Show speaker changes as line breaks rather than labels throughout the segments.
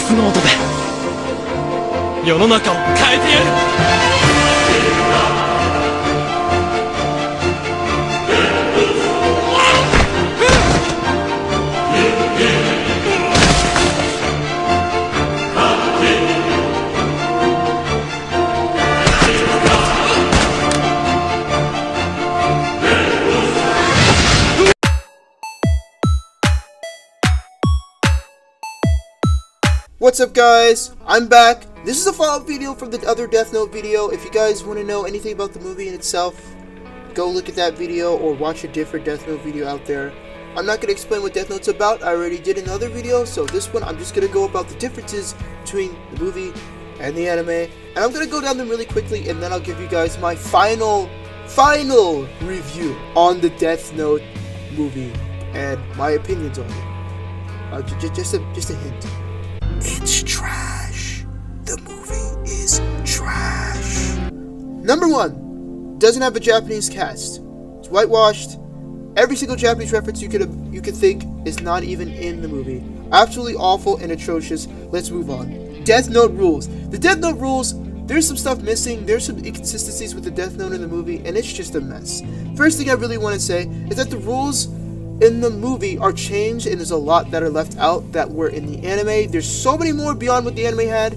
スノートで世の中を変えてやる。
What's up guys, I'm back. This is a follow-up video from the other Death Note video. If you guys want to know anything about the movie in itself, go look at that video or watch a different Death Note video out there. I'm not going to explain what Death Note's about, I already did another video, so this one I'm just going to go about the differences between the movie and the anime. And I'm going to go down them really quickly and then I'll give you guys my final review on the Death Note movie and my opinions on it. Just a hint. It's trash. The movie is trash. Number 1, doesn't have a Japanese cast. It's whitewashed. Every single Japanese reference you could think is not even in the movie. Absolutely awful and atrocious. Let's move on. Death Note rules. The Death Note rules, there's some stuff missing. There's some inconsistencies with the Death Note in the movie, and it's just a mess. First thing I really want to say is that the rules in the movie are changed, and there's a lot that are left out that were in the anime. There's so many more beyond what the anime had,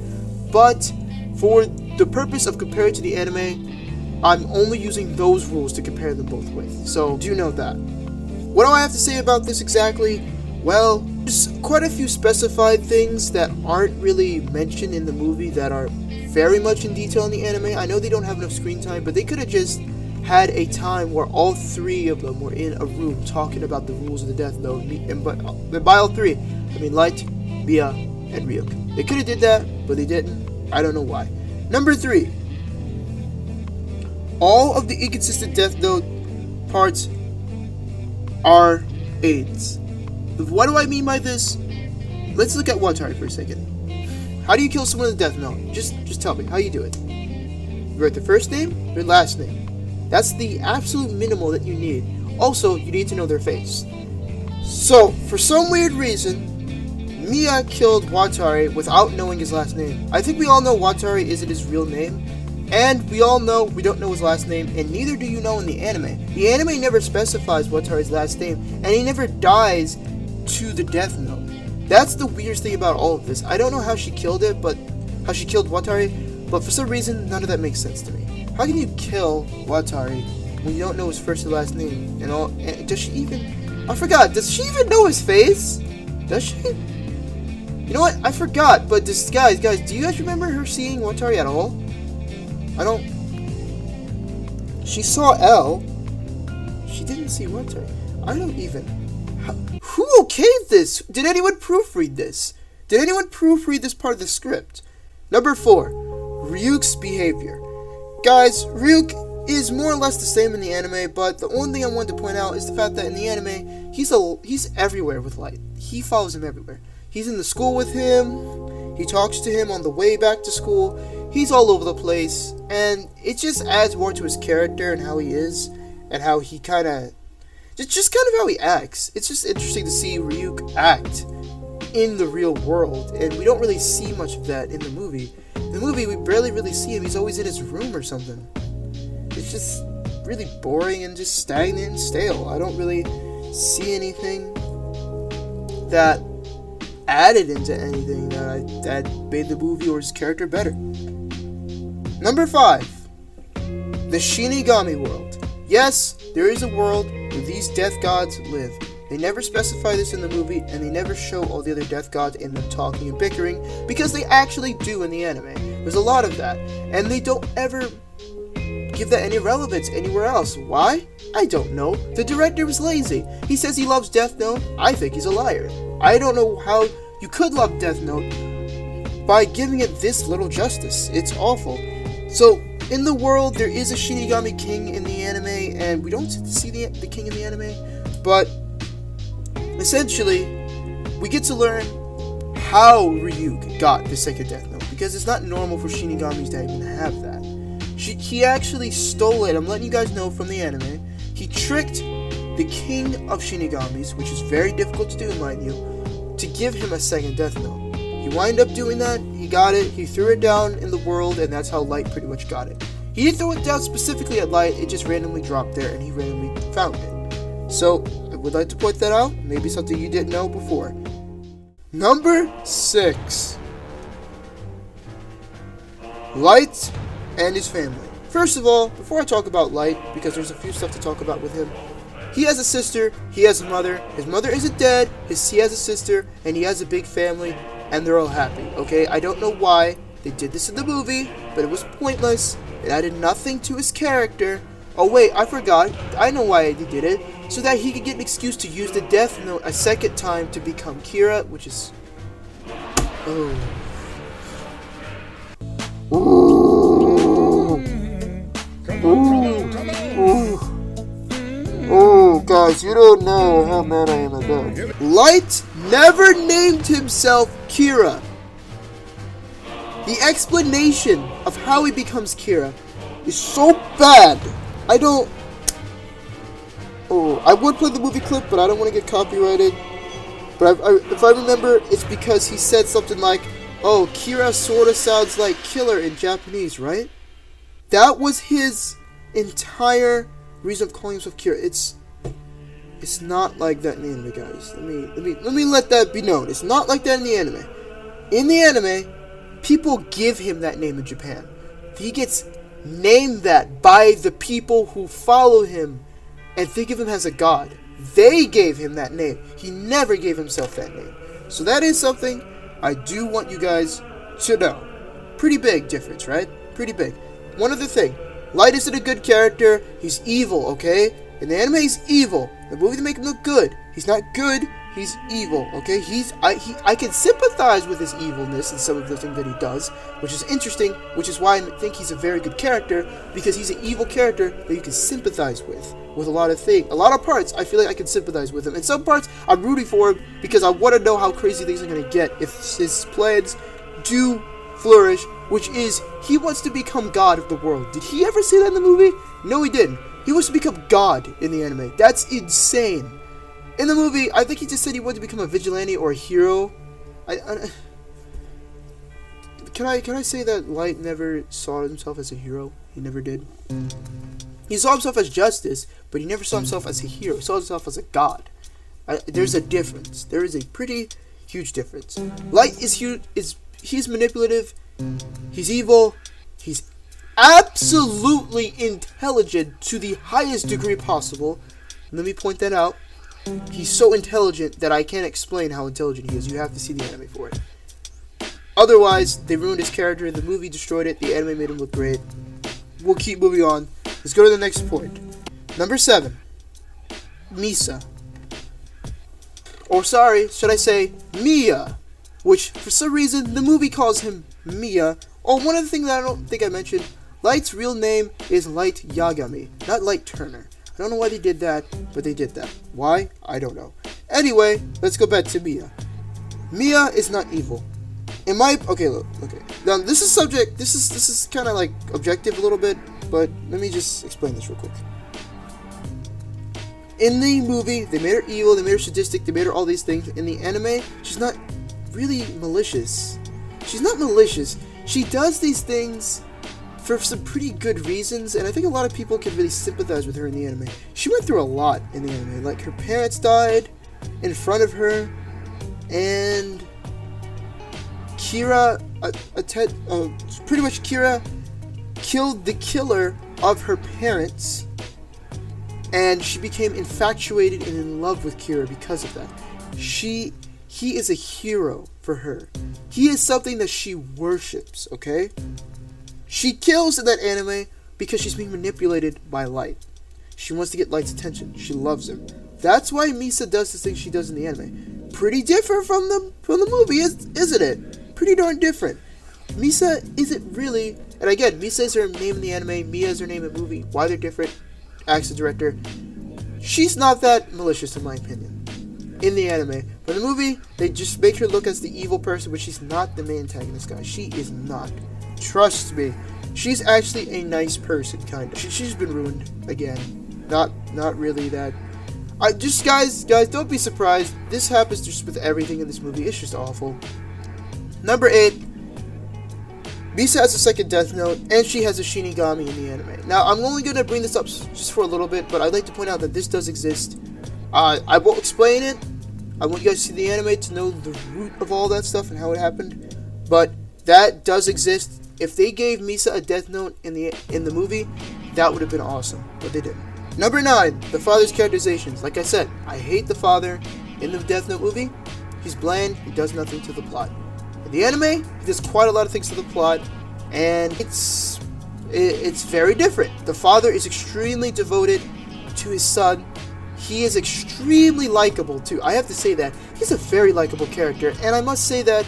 but for the purpose of comparing to the anime, I'm only using those rules to compare them both with. So do know that. What do I have to say about this exactly? Well, there's quite a few specified things that aren't really mentioned in the movie that are very much in detail in the anime. I know they don't have enough screen time, but they could have just had a time where all three of them were in a room talking about the rules of the Death Note, and by all three, I mean Light, Mia, and Ryuk. They could have did that, but they didn't. I don't know why. Number 3, all of the inconsistent Death Note parts are aids. What do I mean by this? Let's look at Watari for a second. How do you kill someone with Death Note? Just tell me how you do it. You write their first name, their last name. That's the absolute minimal that you need. Also, you need to know their face. So, for some weird reason, Mia killed Watari without knowing his last name. I think we all know Watari isn't his real name, and we all know we don't know his last name, and neither do you know in the anime. The anime never specifies Watari's last name, and he never dies to the Death Note. That's the weirdest thing about all of this. I don't know how she killed Watari, but for some reason, none of that makes sense to me. How can you kill Watari when you don't know his first and last name and all? And does she even? I forgot. Does she even know his face? Does she? You know what? I forgot. But this guys, do you guys remember her seeing Watari at all? I don't. She saw L. She didn't see Watari. I don't even. Who okayed this? Did anyone proofread this? Did anyone proofread this part of the script? Number 4, Ryuk's behavior. Guys, Ryuk is more or less the same in the anime, but the only thing I wanted to point out is the fact that in the anime, he's everywhere with Light. He follows him everywhere. He's in the school with him, he talks to him on the way back to school, he's all over the place, and it just adds more to his character and how he is, and how he kind of how he acts. It's just interesting to see Ryuk act in the real world, and we don't really see much of that in the movie. In the movie, we barely really see him. He's always in his room or something. It's just really boring and just stagnant and stale. I don't really see anything that added into anything that made the movie or his character better. Number 5, the Shinigami world. Yes, there is a world where these death gods live. They never specify this in the movie, and they never show all the other death gods in them talking and bickering, because they actually do in the anime. There's a lot of that, and they don't ever give that any relevance anywhere else. Why? I don't know. The director was lazy. He says he loves Death Note. I think he's a liar. I don't know how you could love Death Note by giving it this little justice. It's awful. So, in the world, there is a Shinigami king in the anime, and we don't see the king in the anime, but essentially, we get to learn how Ryuk got the second Death Note, because it's not normal for Shinigamis to even have that. He actually stole it. I'm letting you guys know from the anime. He tricked the king of Shinigamis, which is very difficult to do, mind you, to give him a second Death Note. He wound up doing that, he got it, he threw it down in the world, and that's how Light pretty much got it. He didn't throw it down specifically at Light, it just randomly dropped there, and he randomly found it. So, I would like to point that out, maybe something you didn't know before. Number 6. Light and his family. First of all, before I talk about Light, because there's a few stuff to talk about with him, he has a sister, he has a mother, his mother isn't dead, he has a sister, and he has a big family, and they're all happy, okay? I don't know why they did this in the movie, but it was pointless, it added nothing to his character. Oh wait, I forgot, I know why he did it, so that he could get an excuse to use the Death Note a second time to become Kira, which is... Oh. Oh, guys, you don't know how mad I am at that. Light never named himself Kira. The explanation of how he becomes Kira is so bad. I don't... Oh, I would play the movie clip, but I don't want to get copyrighted. But if I remember, it's because he said something like, oh, Kira sort of sounds like killer in Japanese, right? That was his entire reason of calling himself Kira. It's not like that in the anime, guys. Let me let that be known. It's not like that in the anime. In the anime, people give him that name in Japan. He gets named that by the people who follow him and think of him as a god. They gave him that name. He never gave himself that name. So that is something I do want you guys to know. Pretty big difference, right? Pretty big. One other thing. Light isn't a good character. He's evil, okay? In the anime, he's evil. The movie, they make him look good. He's not good. He's evil, okay? I can sympathize with his evilness and some of the things that he does, which is interesting, which is why I think he's a very good character, because he's an evil character that you can sympathize with a lot of things. A lot of parts, I feel like I can sympathize with him. In some parts, I'm rooting for him because I want to know how crazy things are going to get if his plans do flourish, which is, he wants to become God of the world. Did he ever say that in the movie? No, he didn't. He wants to become God in the anime. That's insane. In the movie, I think he just said he wanted to become a vigilante or a hero. Can I say that Light never saw himself as a hero? He never did. He saw himself as justice, but he never saw himself as a hero. He saw himself as a god. There's a difference. There is a pretty huge difference. Light is huge. He's manipulative. He's evil. He's absolutely intelligent to the highest degree possible. Let me point that out. He's so intelligent that I can't explain how intelligent he is. You have to see the anime for it. Otherwise, they ruined his character. The movie destroyed it. The anime made him look great. We'll keep moving on. Let's go to the next point. Number 7. Misa. Or sorry, should I say Mia? Which, for some reason, the movie calls him Mia. Oh, one other thing that I don't think I mentioned. Light's real name is Light Yagami, not Light Turner. I don't know why they did that, but they did that. Why? I don't know. Anyway, let's go back to Mia. Mia is not evil. Okay, look, okay. Now, this is kind of like objective a little bit, but let me just explain this real quick. In the movie, they made her evil, they made her sadistic, they made her all these things. In the anime, she's not really malicious. She's not malicious. She does these things for some pretty good reasons, and I think a lot of people can really sympathize with her in the anime. She went through a lot in the anime. Like, her parents died in front of her, and Kira, pretty much Kira killed the killer of her parents, and she became infatuated and in love with Kira because of that. He is a hero for her. He is something that she worships, okay? She kills in that anime because she's being manipulated by Light. She wants to get Light's attention. She loves him. That's why Misa does the things she does in the anime. Pretty different from the movie, isn't it? Pretty darn different. Misa isn't really... And again, Misa is her name in the anime. Mia is her name in the movie. Why they're different? Ask the director. She's not that malicious, in my opinion, in the anime. But in the movie, they just make her look as the evil person, but she's not the main antagonist, guys. She is not. Trust me. She's actually a nice person, kind of. She's been ruined again. Not really that. Guys, don't be surprised. This happens just with everything in this movie. It's just awful. Number 8, Misa has a second Death Note, and she has a Shinigami in the anime. Now, I'm only going to bring this up just for a little bit, but I'd like to point out that this does exist. I won't explain it. I want you guys to see the anime to know the root of all that stuff and how it happened. But that does exist. If they gave Misa a Death Note in the movie, that would have been awesome, but they didn't. Number 9, the father's characterizations. Like I said, I hate the father in the Death Note movie. He's bland, he does nothing to the plot. In the anime, he does quite a lot of things to the plot, and it's very different. The father is extremely devoted to his son. He is extremely likable too. I have to say that. He's a very likable character, and I must say that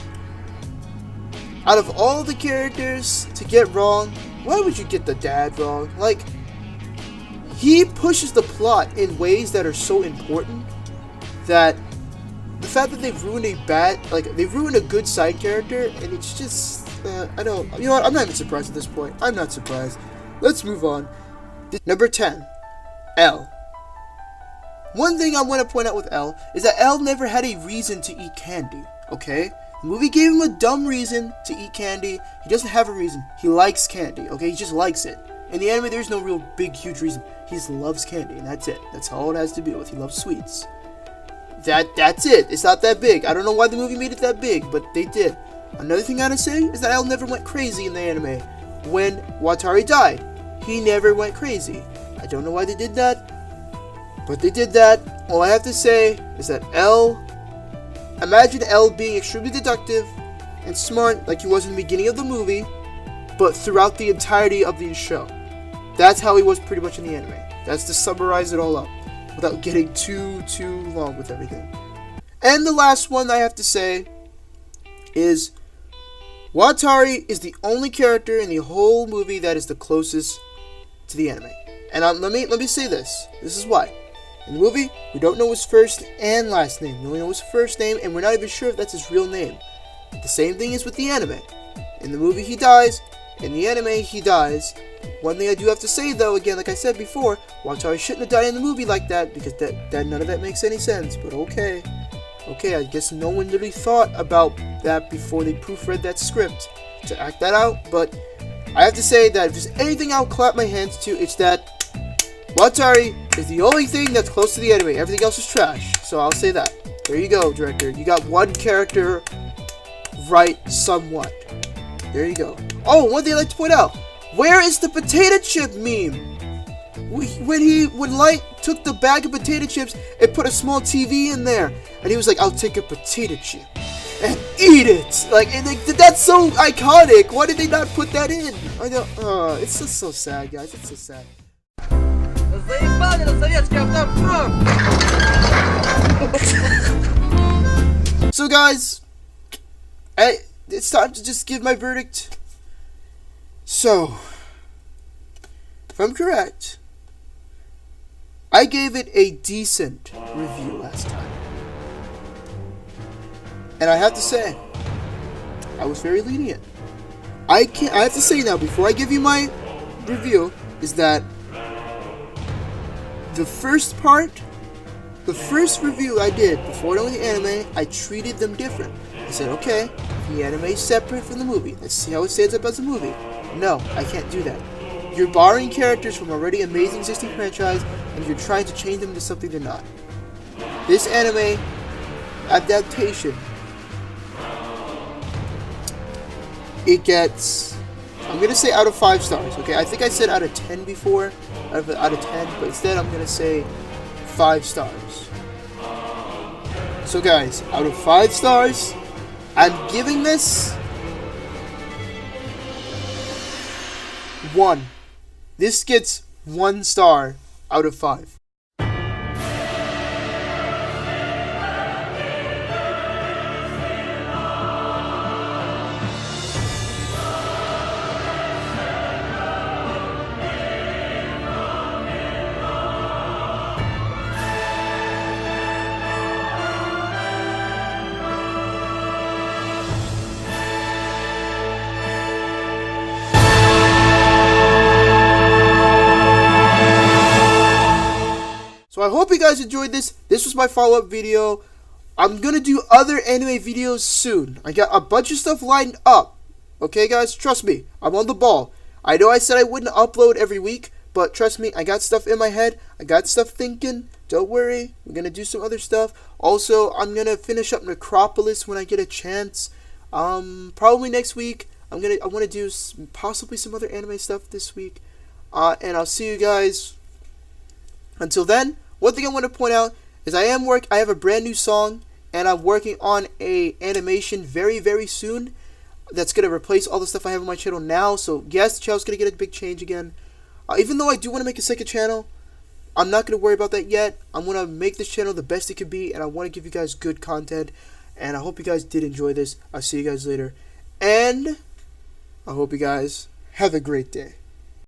out of all the characters to get wrong, why would you get the dad wrong? Like, he pushes the plot in ways that are so important that the fact that they've ruined they've ruined a good side character, and it's just, I don't, you know what, I'm not even surprised at this point. I'm not surprised. Let's move on. Number 10, L. One thing I want to point out with L is that L never had a reason to eat candy, okay? The movie gave him a dumb reason to eat candy. He doesn't have a reason. He likes candy, okay? He just likes it. In the anime, there's no real big, huge reason. He just loves candy, and that's it. That's all it has to do with. He loves sweets. That's it. It's not that big. I don't know why the movie made it that big, but they did. Another thing I gotta say is that L never went crazy in the anime. When Watari died, he never went crazy. I don't know why they did that, but they did that. All I have to say is that imagine L being extremely deductive and smart like he was in the beginning of the movie, but throughout the entirety of the show. That's how he was pretty much in the anime. That's to summarize it all up without getting too long with everything. And the last one I have to say is Watari is the only character in the whole movie that is the closest to the anime. And let me say this. This is why. In the movie, we don't know his first and last name. We only know his first name, and we're not even sure if that's his real name. The same thing is with the anime. In the movie, he dies. In the anime, he dies. One thing I do have to say, though, again, like I said before, Watari shouldn't have died in the movie like that, because that none of that makes any sense. But okay, I guess no one really thought about that before they proofread that script to act that out. But I have to say that if there's anything I'll clap my hands to, it's that Watari is the only thing that's close to the anime. Everything else is trash. So I'll say that. There you go, director. You got one character right somewhat. There you go. Oh, one thing I'd like to point out. Where is the potato chip meme? When Light took the bag of potato chips and put a small TV in there, and he was like, "I'll take a potato chip and eat it." That's so iconic. Why did they not put that in? I know. It's just so sad, guys. It's so sad. So, guys, it's time to just give my verdict. So, if I'm correct, I gave it a decent review last time. And I have to say, I was very lenient. I have to say now, before I give you my review, is that the first review I did before knowing the anime, I treated them different. I said, okay, the anime is separate from the movie. Let's see how it stands up as a movie. No, I can't do that. You're borrowing characters from already amazing existing franchise, and you're trying to change them into something they're not. This anime adaptation, it gets, I'm gonna say out of 5 stars. Okay, I think I said out of 10 before, out of 10, but instead I'm gonna say 5 stars. So guys, out of 5 stars, I'm giving this 1. This gets 1 star out of 5. So I hope you guys enjoyed this. This was my follow-up video I'm gonna do other anime videos soon. I got a bunch of stuff lined up. Okay, guys, trust me, I'm on the ball. I know I said I wouldn't upload every week, but trust me, I got stuff in my head. I got stuff thinking. Don't worry, we're gonna do some other stuff. Also, I'm gonna finish up Necropolis when I get a chance. Probably next week. I want to do possibly some other anime stuff this week. And I'll see you guys. Until then, one thing I want to point out is I have a brand new song, and I'm working on a animation very, very soon that's going to replace all the stuff I have on my channel now. So yes, the channel's going to get a big change again. Even though I do want to make a second channel, I'm not going to worry about that yet. I'm going to make this channel the best it can be, and I want to give you guys good content. And I hope you guys did enjoy this. I'll see you guys later. And I hope you guys have a great day.